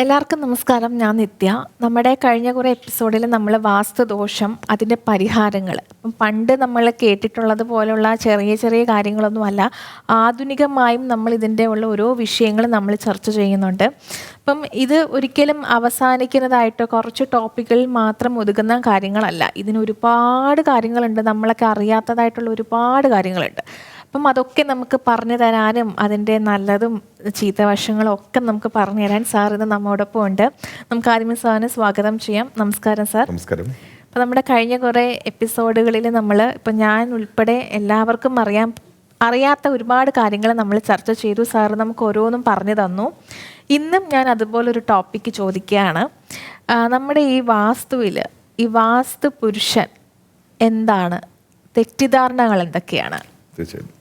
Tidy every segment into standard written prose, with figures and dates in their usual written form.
എല്ലാവർക്കും നമസ്കാരം. ഞാൻ നിത്യ. നമ്മുടെ കഴിഞ്ഞ കുറേ എപ്പിസോഡിൽ നമ്മൾ വാസ്തുദോഷം, അതിൻ്റെ പരിഹാരങ്ങൾ, ഇപ്പം പണ്ട് നമ്മൾ കേട്ടിട്ടുള്ളത് പോലുള്ള ചെറിയ ചെറിയ കാര്യങ്ങളൊന്നുമല്ല, ആധുനികമായും നമ്മൾ ഇതിൻ്റെ ഉള്ള ഓരോ വിഷയങ്ങൾ നമ്മൾ ചർച്ച ചെയ്യുന്നുണ്ട്. അപ്പം ഇത് ഒരിക്കലും അവസാനിക്കുന്നതായിട്ടോ കുറച്ച് ടോപ്പിക്കുകളിൽ മാത്രം ഒതുങ്ങുന്ന കാര്യങ്ങളല്ല. ഇതിന് ഒരുപാട് കാര്യങ്ങളുണ്ട്, നമ്മളൊക്കെ അറിയാത്തതായിട്ടുള്ള ഒരുപാട് കാര്യങ്ങളുണ്ട്. അപ്പം അതൊക്കെ നമുക്ക് പറഞ്ഞു തരാനും അതിൻ്റെ നല്ലതും ചീത്ത വശങ്ങളും ഒക്കെ നമുക്ക് പറഞ്ഞു തരാൻ സാർ ഇത് നമ്മോടൊപ്പം ഉണ്ട്. നമുക്ക് ആദ്യമേ സാറിന് സ്വാഗതം ചെയ്യാം. നമസ്കാരം സാർ. നമസ്കാരം. അപ്പോൾ നമ്മുടെ കഴിഞ്ഞ കുറേ എപ്പിസോഡുകളിൽ നമ്മൾ, ഇപ്പം ഞാൻ ഉൾപ്പെടെ എല്ലാവർക്കും അറിയാത്ത ഒരുപാട് കാര്യങ്ങൾ നമ്മൾ ചർച്ച ചെയ്തു. സാറ് നമുക്ക് ഓരോന്നും പറഞ്ഞു തന്നു. ഇന്നും ഞാൻ അതുപോലൊരു ടോപ്പിക്ക് ചോദിക്കുകയാണ്. നമ്മുടെ ഈ വാസ്തുവിൽ ഈ വാസ്തു പുരുഷൻ എന്താണ്, തെറ്റിദ്ധാരണകൾ എന്തൊക്കെയാണ്? തീർച്ചയായും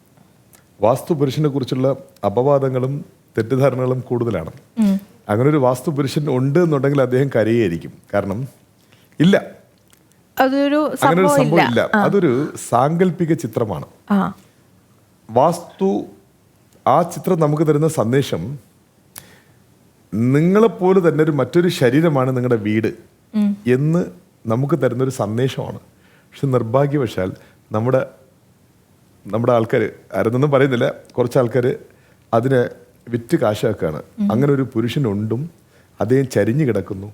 വാസ്തു പുരുഷനെ കുറിച്ചുള്ള അപവാദങ്ങളും തെറ്റിദ്ധാരണകളും കൂടുതലാണ്. അങ്ങനെ ഒരു വാസ്തു പുരുഷൻ ഉണ്ട് എന്നുണ്ടെങ്കിൽ അദ്ദേഹം കരയായിരിക്കും. കാരണം ഇല്ല, അങ്ങനെ ഒരു സംഭവം ഇല്ല. അതൊരു സാങ്കല്പിക ചിത്രമാണ്. വാസ്തു ആ ചിത്രം നമുക്ക് തരുന്ന സന്ദേശം, നിങ്ങളെപ്പോലെ തന്നെ ഒരു മറ്റൊരു ശരീരമാണ് നിങ്ങളുടെ വീട് എന്ന് നമുക്ക് തരുന്നൊരു സന്ദേശമാണ്. പക്ഷെ നിർഭാഗ്യവശാൽ നമ്മുടെ ആൾക്കാർ, ആരെന്നൊന്നും പറയുന്നില്ല, കുറച്ച് ആൾക്കാർ അതിനെ വിറ്റ് കാശാക്കുകയാണ്. അങ്ങനെ ഒരു പുരുഷനുണ്ടും, അദ്ദേഹം ചരിഞ്ഞു കിടക്കുന്നു,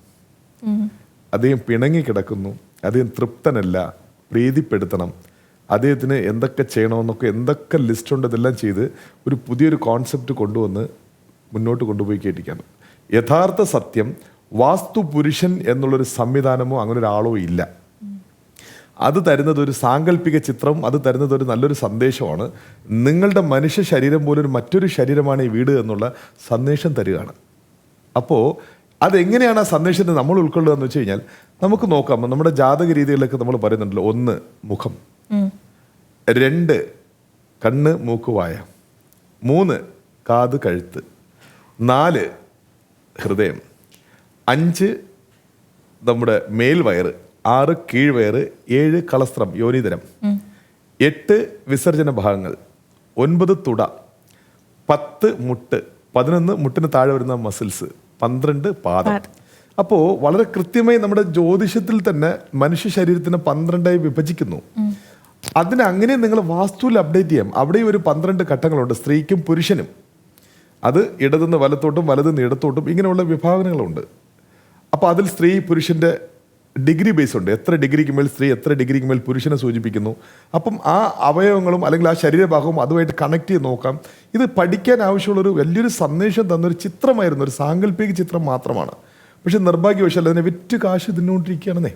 അദ്ദേഹം പിണങ്ങി കിടക്കുന്നു, അദ്ദേഹം തൃപ്തനല്ല, പ്രീതിപ്പെടുത്തണം, അദ്ദേഹത്തിന് എന്തൊക്കെ ചെയ്യണമെന്നൊക്കെ എന്തൊക്കെ ലിസ്റ്റുണ്ട് ഇതെല്ലാം ചെയ്ത് ഒരു പുതിയൊരു കോൺസെപ്റ്റ് കൊണ്ടുവന്ന് മുന്നോട്ട് കൊണ്ടുപോയി കേട്ടിരിക്കുകയാണ്. യഥാർത്ഥ സത്യം, വാസ്തു പുരുഷൻ എന്നുള്ളൊരു സംവിധാനമോ അങ്ങനെ ഒരാളോ ഇല്ല. അത് തരുന്നത് ഒരു സാങ്കല്പിക ചിത്രം, അത് തരുന്നത് ഒരു നല്ലൊരു സന്ദേശമാണ്. നിങ്ങളുടെ മനുഷ്യ ശരീരം പോലൊരു മറ്റൊരു ശരീരമാണ് ഈ വീട് എന്നുള്ള സന്ദേശം തരികയാണ്. അപ്പോൾ അതെങ്ങനെയാണ് ആ സന്ദേശത്തെ നമ്മൾ ഉൾക്കൊള്ളുക എന്ന് വെച്ച് കഴിഞ്ഞാൽ, നമുക്ക് നോക്കാം. നമ്മുടെ ജാതക രീതികളിലൊക്കെ നമ്മൾ പറയുന്നുണ്ടല്ലോ, 1 മുഖം, 2 കണ്ണ് മൂക്ക് വായ, 3 കാത് കഴുത്ത്, 4 ഹൃദയം, 5 നമ്മുടെ മേൽവയറ്, 6 കീഴ്വയറ്, 7 കളസ്ത്രം യോനിതരം, 8 വിസർജന ഭാഗങ്ങൾ, 9 തുട, 10 മുട്ട്, 11 മുട്ടിന് താഴെ വരുന്ന മസിൽസ്, 12 പാദം. അപ്പോൾ വളരെ കൃത്യമായി നമ്മുടെ ജ്യോതിഷത്തിൽ തന്നെ മനുഷ്യ ശരീരത്തിന് 12ആയി വിഭജിക്കുന്നു. അതിന് അങ്ങനെ നിങ്ങൾ വാസ്തുവിൽ അപ്ഡേറ്റ് ചെയ്യാം. അവിടെയും ഒരു 12 ഘട്ടങ്ങളുണ്ട്, സ്ത്രീക്കും പുരുഷനും. അത് ഇടതുനിന്ന് വലത്തോട്ടും വലതുനിന്ന് ഇടത്തോട്ടും ഇങ്ങനെയുള്ള വിഭാഗങ്ങളുണ്ട്. അപ്പോൾ അതിൽ സ്ത്രീ പുരുഷൻ്റെ ഡിഗ്രി ബേസ് ഉണ്ട്. എത്ര ഡിഗ്രിക്ക് മേൽ സ്ത്രീ, എത്ര ഡിഗ്രിക്ക് മേൽ പുരുഷനെ സൂചിപ്പിക്കുന്നു. അപ്പം ആ അവയവങ്ങളും അല്ലെങ്കിൽ ആ ശരീരഭാഗവും അതുമായിട്ട് കണക്ട് ചെയ്ത് നോക്കാം. ഇത് പഠിക്കാൻ ആവശ്യമുള്ളൊരു വലിയൊരു സന്ദേശം തന്നൊരു ചിത്രമായിരുന്നു, ഒരു സാങ്കല്പിക ചിത്രം മാത്രമാണ്. പക്ഷെ നിർഭാഗ്യവശാൽ അതിനെ വിറ്റ് കാശ് തിന്നുകൊണ്ടിരിക്കുകയാണെന്നേ.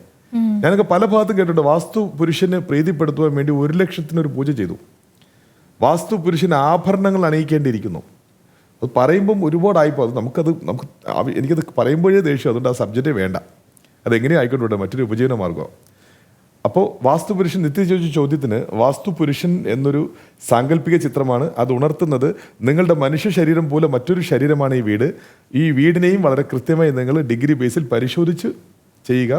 ഞാനൊക്കെ പല ഭാഗത്തും കേട്ടിട്ടുണ്ട്, വാസ്തു പുരുഷനെ പ്രീതിപ്പെടുത്തുവാൻ വേണ്ടി 1 ലക്ഷത്തിനൊരു പൂജ ചെയ്തു. വാസ്തു പുരുഷന് ആഭരണങ്ങൾ അണിയിക്കേണ്ടിയിരിക്കുന്നു. അത് പറയുമ്പം ഒരുപാടായിപ്പോൾ എനിക്കത് പറയുമ്പോഴേ ദേഷ്യം. അതുകൊണ്ട് ആ സബ്ജക്റ്റേ വേണ്ട, അതെങ്ങനെയും ആയിക്കോട്ടെ, മറ്റൊരു ഉപജീവന മാർഗം. അപ്പോൾ വാസ്തു പുരുഷൻ, നിത്യ ചോദിച്ച ചോദ്യത്തിന്, വാസ്തു പുരുഷൻ എന്നൊരു സാങ്കല്പിക ചിത്രമാണ്. അത് ഉണർത്തുന്നത് നിങ്ങളുടെ മനുഷ്യ ശരീരം പോലെ മറ്റൊരു ശരീരമാണ് ഈ വീട്. ഈ വീടിനെയും വളരെ കൃത്യമായി നിങ്ങൾ ഡിഗ്രി ബേസിൽ പരിശോധിച്ച് ചെയ്യുക.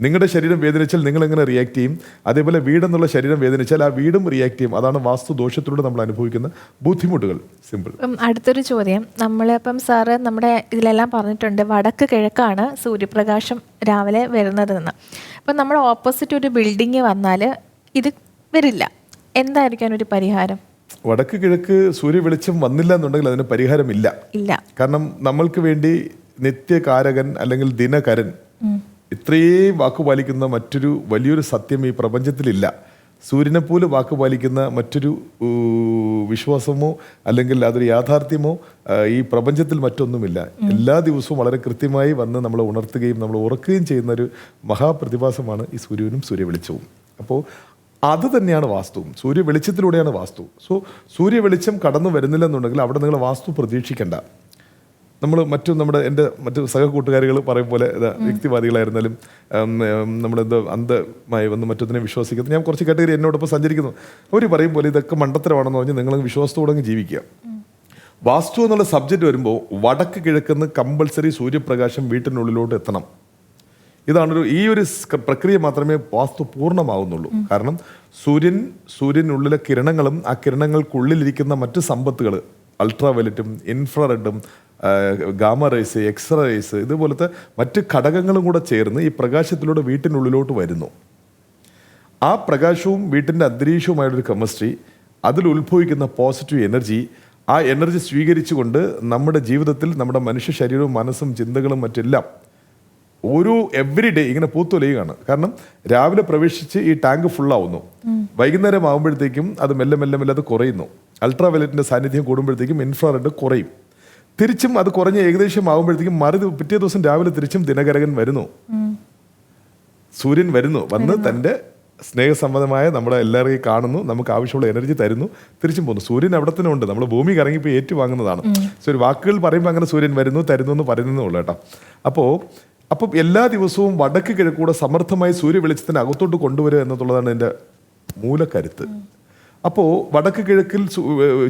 നിങ്ങളുടെ ശരീരം വേദനിച്ചാൽ നിങ്ങൾ എങ്ങനെ റിയാക്ട് ചെയ്യും, അതേപോലെ വീടെന്നുള്ള ശരീരം വേദനിച്ചാൽ ആ വീടും റിയാക്ട് ചെയ്യും. അതാണ് വാസ്തു ദോഷത്തിലൂടെ നമ്മൾ അനുഭവിക്കുന്ന ബുദ്ധിമുട്ടുകൾ. സിമ്പിൾ. അടുത്തൊരു ചോദ്യം, നമ്മളിപ്പം സാറ് നമ്മുടെ ഇതിലെല്ലാം പറഞ്ഞിട്ടുണ്ട്, വടക്ക് കിഴക്കാണ് സൂര്യപ്രകാശം രാവിലെ വരുന്നതെന്ന്. അപ്പം നമ്മുടെ ഓപ്പോസിറ്റ് ഒരു ബിൽഡിങ് വന്നാൽ ഇത് വരില്ല, എന്തായിരിക്കും ഒരു പരിഹാരം? വടക്ക് കിഴക്ക് സൂര്യ വെളിച്ചം വന്നില്ല എന്നുണ്ടെങ്കിൽ അതിന് പരിഹാരമില്ല. കാരണം നമ്മൾക്ക് വേണ്ടി നിത്യകാരകൻ അല്ലെങ്കിൽ ദിനകരൻ, ഇത്രയും വാക്കുപാലിക്കുന്ന മറ്റൊരു വലിയൊരു സത്യം ഈ പ്രപഞ്ചത്തിലില്ല. സൂര്യനെ പോലും വാക്കുപാലിക്കുന്ന മറ്റൊരു വിശ്വാസമോ അല്ലെങ്കിൽ അതൊരു യാഥാർത്ഥ്യമോ ഈ പ്രപഞ്ചത്തിൽ മറ്റൊന്നുമില്ല. എല്ലാ ദിവസവും വളരെ കൃത്യമായി വന്ന് നമ്മളെ ഉണർത്തുകയും നമ്മൾ ഉറക്കുകയും ചെയ്യുന്ന ഒരു മഹാപ്രതിഭാസമാണ് ഈ സൂര്യനും സൂര്യവെളിച്ചവും. അപ്പോൾ അത് തന്നെയാണ് വാസ്തുവും. സൂര്യ വെളിച്ചത്തിലൂടെയാണ് വാസ്തു. സോ സൂര്യ വെളിച്ചം കടന്നു വരുന്നില്ല എന്നുണ്ടെങ്കിൽ അവിടെ നിങ്ങൾ വാസ്തു പ്രതീക്ഷിക്കേണ്ട. നമ്മുടെ എൻ്റെ മറ്റു സഹകൂട്ടുകാരികൾ പറയും പോലെ, വ്യക്തിവാദികളായിരുന്നാലും നമ്മളെന്തോ അന്ധമായി വന്ന് മറ്റൊന്നിനെ വിശ്വസിക്കുന്നത്, ഞാൻ കുറച്ച് കാറ്റഗറി എന്നോടൊപ്പം സഞ്ചരിക്കുന്നു, അവർ പറയും പോലെ ഇതൊക്കെ മണ്ടത്തരമാണെന്ന് പറഞ്ഞ് നിങ്ങൾ വിശ്വാസത്തോടെ ജീവിക്കുക. വാസ്തു എന്നുള്ള സബ്ജക്റ്റ് വരുമ്പോൾ വടക്ക് കിഴക്കുന്ന് കമ്പൾസറി സൂര്യപ്രകാശം വീട്ടിനുള്ളിലോട്ട് എത്തണം. ഈ ഒരു പ്രക്രിയ മാത്രമേ വാസ്തു പൂർണ്ണമാവുന്നുള്ളൂ. കാരണം സൂര്യനുള്ളിലെ കിരണങ്ങളും ആ കിരണങ്ങൾക്കുള്ളിലിരിക്കുന്ന മറ്റ് സമ്പത്തുകൾ, അൾട്രാവയലറ്റും ഇൻഫ്രാറെഡും ഗാമ റേസ്, എക്സ്റേ റേസ്, ഇതുപോലത്തെ മറ്റ് ഘടകങ്ങളും കൂടെ ചേർന്ന് ഈ പ്രകാശത്തിലൂടെ വീട്ടിനുള്ളിലോട്ട് വരുന്നു. ആ പ്രകാശവും വീട്ടിൻ്റെ അന്തരീക്ഷവുമായൊരു കെമിസ്ട്രി, അതിൽ ഉത്ഭവിക്കുന്ന പോസിറ്റീവ് എനർജി, ആ എനർജി സ്വീകരിച്ചുകൊണ്ട് നമ്മുടെ ജീവിതത്തിൽ നമ്മുടെ മനുഷ്യ ശരീരവും മനസ്സും ചിന്തകളും മറ്റെല്ലാം എവറി ഡേ ഇങ്ങനെ പൂത്തൊലയുകയാണ്. കാരണം രാവിലെ പ്രവേശിച്ച് ഈ ടാങ്ക് ഫുള്ളാവുന്നു, വൈകുന്നേരം ആകുമ്പോഴത്തേക്കും അത് മെല്ലെ മെല്ലെ മെല്ലെ അത് കുറയുന്നു. അൾട്രാ വയലറ്റിൻ്റെ സാന്നിധ്യം കൂടുമ്പോഴത്തേക്കും ഇൻഫ്രാറെഡ് കുറയും. തിരിച്ചും അത് കുറഞ്ഞ് ഏകദേശം ആകുമ്പോഴത്തേക്കും പിറ്റേ ദിവസം രാവിലെ തിരിച്ചും ദിനകരകൻ വരുന്നു, സൂര്യൻ വരുന്നു, വന്ന് തൻ്റെ സ്നേഹസമ്മതമായ നമ്മളെ എല്ലാവരെയും കാണുന്നു, നമുക്ക് ആവശ്യമുള്ള എനർജി തരുന്നു, തിരിച്ചും പോകുന്നു. സൂര്യൻ അവിടെ തന്നെ ഉണ്ട്, നമ്മൾ ഭൂമി കറങ്ങിപ്പോൾ ഏറ്റുവാങ്ങുന്നതാണ്. സോ ഒരു വാക്കുകൾ പറയുമ്പോൾ അങ്ങനെ സൂര്യൻ വരുന്നു തരുന്നു എന്ന് പറയുന്നേ ഉള്ളൂ കേട്ടോ. അപ്പം എല്ലാ ദിവസവും വടക്ക് കിഴക്കൂടെ സമർത്ഥമായി സൂര്യ വെളിച്ചത്തിന് അകത്തോട്ട് കൊണ്ടുവരിക എന്നുള്ളതാണ് എൻ്റെ മൂലക്കരുത്ത്. അപ്പോൾ വടക്ക് കിഴക്കിൽ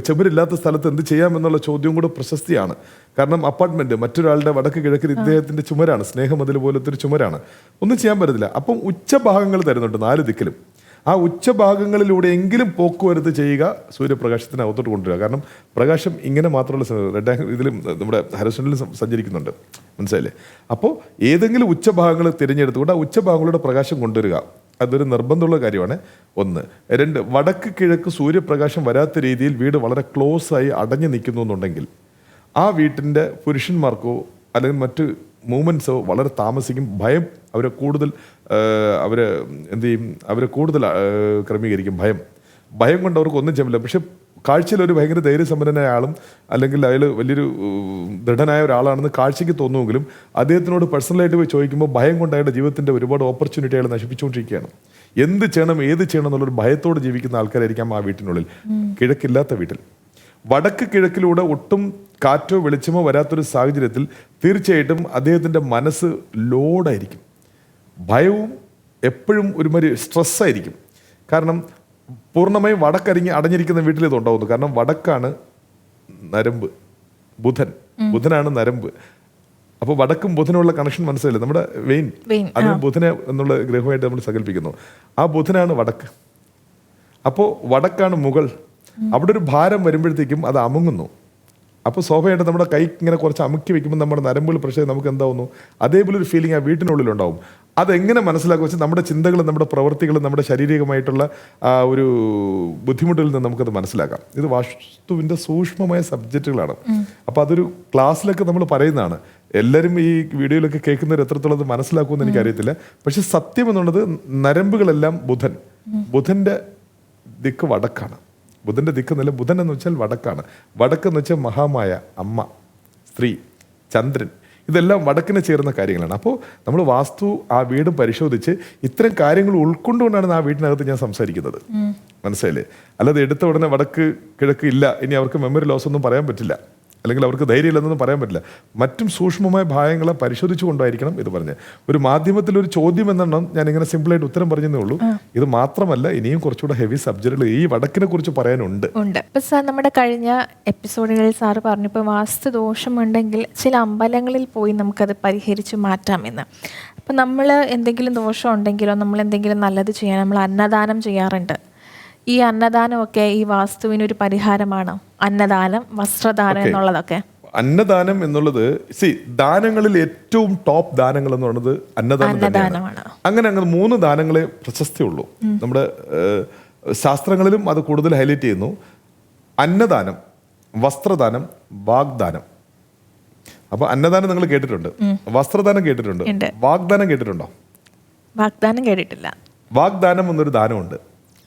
ചെമ്പരില്ലാത്ത സ്ഥലത്ത് എന്ത് ചെയ്യാമെന്നുള്ള ചോദ്യവും കൂടെ പ്രശസ്തിയാണ്. കാരണം അപ്പാർട്ട്മെൻറ്റ് മറ്റൊരാളുടെ വടക്ക് കിഴക്കിൽ ഇദ്ദേഹത്തിൻ്റെ ചുമരാണ്, സ്നേഹമതിൽ പോലത്തെ ഒരു ചുമരാണ്, ഒന്നും ചെയ്യാൻ പറ്റത്തില്ല. അപ്പം ഉച്ചഭാഗങ്ങൾ തരുന്നുണ്ട് 4 ദിക്കിലും. ആ ഉച്ചഭാഗങ്ങളിലൂടെ എങ്കിലും പോക്കുവരത്ത് ചെയ്യുക, സൂര്യപ്രകാശത്തിന് അകത്തോട്ട് കൊണ്ടുവരിക. കാരണം പ്രകാശം ഇങ്ങനെ മാത്രമല്ല, റെഡ് ആംഗിൾ ഇതിലും നമ്മുടെ ഹൊറൈസോണിലും സഞ്ചരിക്കുന്നുണ്ട്, മനസ്സിലായില്ലേ? അപ്പോൾ ഏതെങ്കിലും ഉച്ചഭാഗങ്ങൾ തിരഞ്ഞെടുത്തുകൊണ്ട് ആ ഉച്ചഭാഗങ്ങളുടെ പ്രകാശം കൊണ്ടുവരിക, അതൊരു നിർബന്ധമുള്ള കാര്യമാണ്. 1. 2, വടക്ക് കിഴക്ക് സൂര്യപ്രകാശം വരാത്ത രീതിയിൽ വീട് വളരെ ക്ലോസ് ആയി അടഞ്ഞു നിൽക്കുന്നു എന്നുണ്ടെങ്കിൽ ആ വീട്ടിൻ്റെ പുരുഷന്മാർക്കോ അല്ലെങ്കിൽ മറ്റ് മൂവ്മെൻറ്റ്സോ വളരെ താമസിക്കും. ഭയം അവരെ കൂടുതൽ എന്ത് ചെയ്യും, അവരെ കൂടുതൽ ക്രമീകരിക്കും. ഭയം കൊണ്ട് അവർക്ക് ഒന്നും ചെയ്യില്ല. പക്ഷെ കാഴ്ചയിൽ ഒരു ഭയങ്കര ധൈര്യസമ്പന്നനായ ആളും അല്ലെങ്കിൽ അയാൾ വലിയൊരു ദൃഢനായ ഒരാളാണെന്ന് കാഴ്ചയ്ക്ക് തോന്നുമെങ്കിലും അദ്ദേഹത്തിനോട് പേഴ്സണലായിട്ട് പോയി ചോദിക്കുമ്പോൾ ഭയം കൊണ്ട് അയാളുടെ ജീവിതത്തിൻ്റെ ഒരുപാട് ഓപ്പർച്യൂണിറ്റി അയാൾ നശിപ്പിച്ചുകൊണ്ടിരിക്കുകയാണ്. എന്ത് ചെയ്യണം ഏത് ചെയ്യണം എന്നുള്ളൊരു ഭയത്തോട് ജീവിക്കുന്ന ആൾക്കാരായിരിക്കാം ആ വീട്ടിനുള്ളിൽ, കിഴക്കില്ലാത്ത വീട്ടിൽ. വടക്ക് കിഴക്കിലൂടെ ഒട്ടും കാറ്റോ വെളിച്ചമോ വരാത്തൊരു സാഹചര്യത്തിൽ തീർച്ചയായിട്ടും അദ്ദേഹത്തിൻ്റെ മനസ്സ് ലോഡായിരിക്കും, ഭയവും എപ്പോഴും ഒരുമാതിരി സ്ട്രെസ്സായിരിക്കും. കാരണം പൂർണ്ണമായും അടഞ്ഞിരിക്കുന്ന വീട്ടിൽ ഇത് ഉണ്ടാവുന്നു. കാരണം വടക്കാണ് നരമ്പ്, ബുധനാണ് നരമ്പ്. അപ്പോൾ വടക്കും ബുധനുള്ള കണക്ഷൻ മനസ്സിലായില്ല, നമ്മുടെ വെയിൻ, അതിന് ബുധനെ എന്നുള്ള ഗ്രഹമായിട്ട് നമ്മൾ സങ്കല്പിക്കുന്നു. ആ ബുധനാണ് വടക്ക്. അപ്പോൾ വടക്കാണ് മുകൾ. അവിടെ ഒരു ഭാരം വരുമ്പോഴത്തേക്കും അത് അമുങ്ങുന്നു. അപ്പോൾ സ്വാഭാവികമായിട്ട് നമ്മുടെ കൈ ഇങ്ങനെ കുറച്ച് അമുക്കി വെക്കുമ്പോൾ നമ്മുടെ നരമ്പുകൾ പ്രശ്നം നമുക്ക് എന്താവുന്നു, അതേപോലെ ഒരു ഫീലിംഗ് ആ വീട്ടിനുള്ളിലുണ്ടാവും. അതെങ്ങനെ മനസ്സിലാക്കുക വെച്ചാൽ നമ്മുടെ ചിന്തകളും നമ്മുടെ പ്രവൃത്തികളും നമ്മുടെ ശാരീരികമായിട്ടുള്ള ആ ഒരു ബുദ്ധിമുട്ടിൽ നിന്ന് നമുക്കത് മനസ്സിലാക്കാം. ഇത് വാസ്തുവിൻ്റെ സൂക്ഷ്മമായ സബ്ജക്റ്റുകളാണ്. അപ്പോൾ അതൊരു ക്ലാസ്സിലൊക്കെ നമ്മൾ പറയുന്നതാണ്. എല്ലാവരും ഈ വീഡിയോയിലൊക്കെ കേൾക്കുന്നവർ എത്രത്തോളം അത് മനസ്സിലാക്കുമെന്ന് എനിക്കറിയത്തില്ല. പക്ഷെ സത്യം എന്നുള്ളത് നരമ്പുകളെല്ലാം ബുധൻ്റെ ദിക്ക് വടക്കാണ്. ബുധൻ്റെ ദിക്ക് എന്നല്ല, ബുധൻ എന്ന് വെച്ചാൽ വടക്കാണ്. വടക്കെന്ന് വെച്ചാൽ മഹാമായ, അമ്മ, സ്ത്രീ, ചന്ദ്രൻ, ഇതെല്ലാം വടക്കിന് ചേർന്ന കാര്യങ്ങളാണ്. അപ്പോൾ നമ്മൾ വാസ്തു ആ വീട് പരിശോധിച്ച് ഇത്തരം കാര്യങ്ങൾ ഉൾക്കൊണ്ടുകൊണ്ടാണ് ആ വീട്ടിനകത്ത് ഞാൻ സംസാരിക്കുന്നത്, മനസ്സിലായില്ലേ? അല്ലാതെ എടുത്ത ഉടനെ വടക്ക് കിഴക്ക് ഇല്ല, ഇനി അവർക്ക് മെമ്മറി ലോസ് ഒന്നും പറയാൻ പറ്റില്ല, അല്ലെങ്കിൽ അവർക്ക് ധൈര്യമില്ലെന്നൊന്നും പറയാൻ പറ്റില്ല. മറ്റും സൂക്ഷ്മമായ ഭാഗങ്ങളെ പരിശോധിച്ചു കൊണ്ടായിരിക്കണം ഇത് പറഞ്ഞത്. ഒരു മാധ്യമത്തിലൊരു ചോദ്യം എന്നെണ്ണം ഞാൻ ഇങ്ങനെ സിമ്പിളായിട്ട് ഉത്തരം പറഞ്ഞതേ ഉള്ളൂ. ഇത് മാത്രമല്ല, ഇനിയും കുറച്ചുകൂടെ ഹെവി സബ്ജക്റ്റുകൾ ഈ വടക്കിനെ കുറിച്ച് പറയാനുണ്ട്. ഇപ്പം സാർ, നമ്മുടെ കഴിഞ്ഞ എപ്പിസോഡുകളിൽ സാറ് പറഞ്ഞു ഇപ്പോൾ വാസ്തു ദോഷമുണ്ടെങ്കിൽ ചില അമ്പലങ്ങളിൽ പോയി നമുക്കത് പരിഹരിച്ച് മാറ്റാമെന്ന്. അപ്പം നമ്മൾ എന്തെങ്കിലും ദോഷം ഉണ്ടെങ്കിലോ നമ്മൾ എന്തെങ്കിലും നല്ലത് ചെയ്യാൻ നമ്മൾ അന്നദാനം ചെയ്യാറുണ്ട്. ഈ അന്നദാനമൊക്കെ ഈ വാസ്തുവിനൊരു പരിഹാരമാണോ? അന്നദാനം, വസ്ത്രദാനം എന്നുള്ളതൊക്കെ. അന്നദാനം എന്നുള്ളത് ദാനങ്ങളിൽ ഏറ്റവും ടോപ്പ് ദാനങ്ങൾ എന്ന് പറയുന്നത് അന്നദാനമാണ്. അങ്ങനെ 3 ദാനങ്ങളെ പ്രശസ്തിയുള്ളൂ. നമ്മുടെ ശാസ്ത്രങ്ങളിലും അത് കൂടുതൽ ഹൈലൈറ്റ് ചെയ്യുന്നു. അന്നദാനം, വസ്ത്രദാനം, വാഗ്ദാനം. അപ്പൊ അന്നദാനം നിങ്ങൾ കേട്ടിട്ടുണ്ട്, വസ്ത്രദാനം കേട്ടിട്ടുണ്ട്, വാഗ്ദാനം കേട്ടിട്ടുണ്ടോ? വാഗ്ദാനം കേട്ടിട്ടില്ല. വാഗ്ദാനം എന്നൊരു ദാനമുണ്ട്.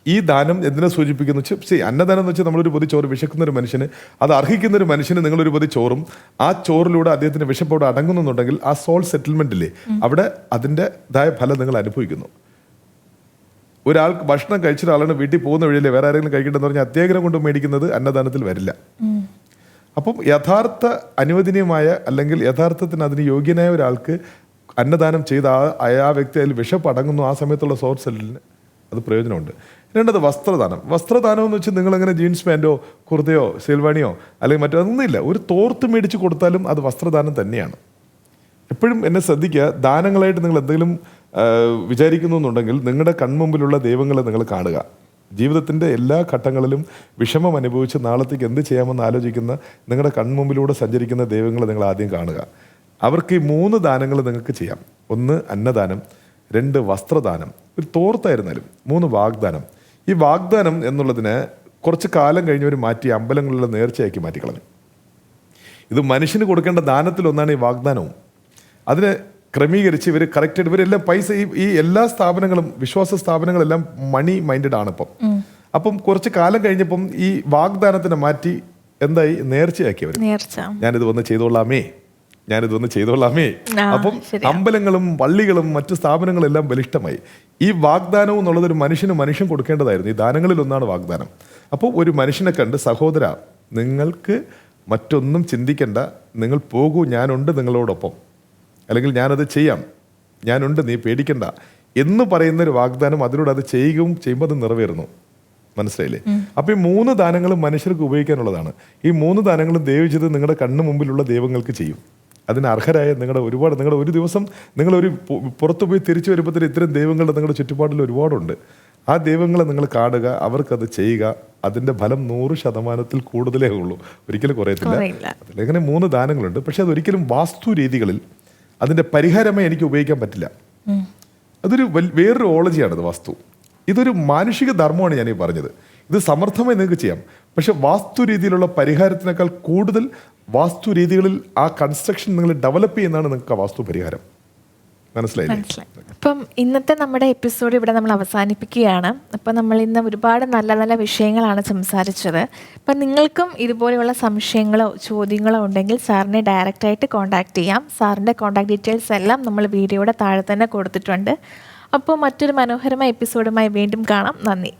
ഈ ദാനം എന്തിനെ സൂചിപ്പിക്കുന്നു വെച്ചാൽ, അന്നദാനം എന്ന് വെച്ചാൽ നമ്മളൊരു പൊതി ചോറ് വിശക്കുന്ന ഒരു മനുഷ്യന്, അത് അർഹിക്കുന്ന ഒരു മനുഷ്യന് നിങ്ങളൊരു പൊതി ചോറും ആ ചോറിലൂടെ അദ്ദേഹത്തിന്റെ വിശപ്പോടെ അടങ്ങുന്നുണ്ടെങ്കിൽ ആ സോൾ സെറ്റിൽമെന്റില്ലേ, അവിടെ അതിൻ്റെതായ ഫലം നിങ്ങൾ അനുഭവിക്കുന്നു. ഒരാൾക്ക് ഭക്ഷണം കഴിച്ച ഒരാളാണ് വീട്ടിൽ പോകുന്ന വഴിയില്ലേ വേറെ ആരെങ്കിലും കഴിക്കട്ടെന്ന് പറഞ്ഞാൽ അത്യാഗ്രഹം കൊണ്ട് മേടിക്കുന്നത് അന്നദാനത്തിൽ വരില്ല. അപ്പം യഥാർത്ഥ അനുവദനീയമായ അല്ലെങ്കിൽ യഥാർത്ഥത്തിന് അതിന് യോഗ്യനായ ഒരാൾക്ക് അന്നദാനം ചെയ്ത ആ വ്യക്തി അതിൽ വിശപ്പ് അടങ്ങുന്നു, ആ സമയത്തുള്ള സോൾ സെറ്റിലിന് അത് പ്രയോജനമുണ്ട്. 2, വസ്ത്രദാനം. വസ്ത്രദാനം എന്ന് വെച്ചാൽ നിങ്ങളങ്ങനെ ജീൻസ് പാൻറ്റോ കുർത്തയോ സെൽവാണിയോ അല്ലെങ്കിൽ മറ്റൊന്നുമില്ല, ഒരു തോർത്ത് മേടിച്ച് കൊടുത്താലും അത് വസ്ത്രദാനം തന്നെയാണ്. എപ്പോഴും എന്നെ ശ്രദ്ധിക്കുക, ദാനങ്ങളായിട്ട് നിങ്ങൾ എന്തെങ്കിലും വിചാരിക്കുന്നു എന്നുണ്ടെങ്കിൽ നിങ്ങളുടെ കൺമുമ്പിലുള്ള ദൈവങ്ങളെ നിങ്ങൾ കാണുക. ജീവിതത്തിൻ്റെ എല്ലാ ഘട്ടങ്ങളിലും വിഷമം അനുഭവിച്ച് നാളത്തേക്ക് എന്ത് ചെയ്യാമെന്ന് ആലോചിക്കുന്ന നിങ്ങളുടെ കൺമുമ്പിലൂടെ സഞ്ചരിക്കുന്ന ദൈവങ്ങളെ നിങ്ങൾ ആദ്യം കാണുക. അവർക്ക് ഈ 3 ദാനങ്ങൾ നിങ്ങൾക്ക് ചെയ്യാം. 1 അന്നദാനം, 2 വസ്ത്രദാനം, ഒരു തോർത്തായിരുന്നാലും, 3 വാഗ്ദാനം. ഈ വാഗ്ദാനം എന്നുള്ളതിന് കുറച്ച് കാലം കഴിഞ്ഞവർ മാറ്റി അമ്പലങ്ങളിലുള്ള നേർച്ചയാക്കി മാറ്റിക്കളഞ്ഞു. ഇത് മനുഷ്യന് കൊടുക്കേണ്ട ദാനത്തിലൊന്നാണ് ഈ വാഗ്ദാനവും. അതിനെ ക്രമീകരിച്ച് ഇവർ കറക്റ്റായിട്ട് ഇവരെല്ലാം പൈസ ഈ എല്ലാ സ്ഥാപനങ്ങളും വിശ്വാസ സ്ഥാപനങ്ങളെല്ലാം മണി മൈൻഡഡ് ആണ് ഇപ്പം. അപ്പം കുറച്ച് കാലം കഴിഞ്ഞപ്പം ഈ വാഗ്ദാനത്തിനെ മാറ്റി എന്തായി നേർച്ചയാക്കി അവർ. ഞാനിത് വന്ന് ചെയ്തോളാമേ, ഞാനിത് വന്ന് ചെയ്തോളാമേ. അപ്പം അമ്പലങ്ങളും പള്ളികളും മറ്റു സ്ഥാപനങ്ങളെല്ലാം ബലിഷ്ടമായി. ഈ വാഗ്ദാനവും എന്നുള്ളത് ഒരു മനുഷ്യൻ കൊടുക്കേണ്ടതായിരുന്നു. ഈ ദാനങ്ങളിൽ ഒന്നാണ് വാഗ്ദാനം. അപ്പോൾ ഒരു മനുഷ്യനെ കണ്ട്, സഹോദര, നിങ്ങൾക്ക് മറ്റൊന്നും ചിന്തിക്കേണ്ട, നിങ്ങൾ പോകൂ, ഞാനുണ്ട് നിങ്ങളോടൊപ്പം, അല്ലെങ്കിൽ ഞാനത് ചെയ്യാം, ഞാനുണ്ട്, നീ പേടിക്കണ്ട എന്ന് പറയുന്നൊരു വാഗ്ദാനം, അതിലൂടെ അത് ചെയ്യുമ്പോൾ അത് നിറവേറുന്നു. മനസ്സിലായില്ലേ? അപ്പോൾ ഈ 3 ദാനങ്ങളും മനുഷ്യർക്ക് ഉപയോഗിക്കാനുള്ളതാണ്. ഈ 3 ദാനങ്ങളും ദൈവം ചെയ്ത് നിങ്ങളുടെ കണ്ണു മുമ്പിലുള്ള ദൈവങ്ങൾക്ക് ചെയ്യും. അതിന് അർഹരായ നിങ്ങളുടെ ഒരു ദിവസം നിങ്ങളൊരു പുറത്തു പോയി തിരിച്ചു വരുമ്പോഴത്തേന് ഇത്തരം ദൈവങ്ങളുടെ നിങ്ങളുടെ ചുറ്റുപാടിൽ ഒരുപാടുണ്ട്. ആ ദൈവങ്ങളെ നിങ്ങൾ കാണുക, അവർക്കത് ചെയ്യുക. അതിൻ്റെ ഫലം 100% കൂടുതലേ ഉള്ളൂ, ഒരിക്കലും കുറയത്തില്ല. അതിലങ്ങനെ 3 ദാനങ്ങളുണ്ട്. പക്ഷെ അതൊരിക്കലും വാസ്തു രീതികളിൽ അതിൻ്റെ പരിഹാരമായി എനിക്ക് ഉപയോഗിക്കാൻ പറ്റില്ല. അതൊരു വേറൊരു ഓളജിയാണത് വാസ്തു. ഇതൊരു മാനുഷിക ധർമ്മമാണ് ഞാനീ പറഞ്ഞത്. ഇത് സമർത്ഥമായി നിങ്ങൾക്ക് ചെയ്യാം. പക്ഷെ വാസ്തു രീതിയിലുള്ള പരിഹാരത്തിനേക്കാൾ കൂടുതൽ വാസ്തു രീതികളിൽ ആ കൺസ്ട്രക്ഷൻ നിങ്ങൾ ഡെവലപ്പ് ചെയ്യുന്നതാണ് നിങ്ങൾക്ക് ആ വാസ്തു പരിഹാരം. മനസ്സിലായി? അപ്പം ഇന്നത്തെ നമ്മുടെ എപ്പിസോഡ് ഇവിടെ നമ്മൾ അവസാനിപ്പിക്കുകയാണ്. അപ്പം നമ്മൾ ഇന്ന് ഒരുപാട് നല്ല നല്ല വിഷയങ്ങളാണ് സംസാരിച്ചത്. അപ്പം നിങ്ങൾക്കും ഇതുപോലെയുള്ള സംശയങ്ങളോ ചോദ്യങ്ങളോ ഉണ്ടെങ്കിൽ സാറിനെ ഡയറക്റ്റായിട്ട് കോൺടാക്ട് ചെയ്യാം. സാറിൻ്റെ കോൺടാക്ട് ഡീറ്റെയിൽസ് എല്ലാം നമ്മൾ വീഡിയോയുടെ താഴെ തന്നെ കൊടുത്തിട്ടുണ്ട്. അപ്പോൾ മറ്റൊരു മനോഹരമായ എപ്പിസോഡുമായി വീണ്ടും കാണാം. നന്ദി.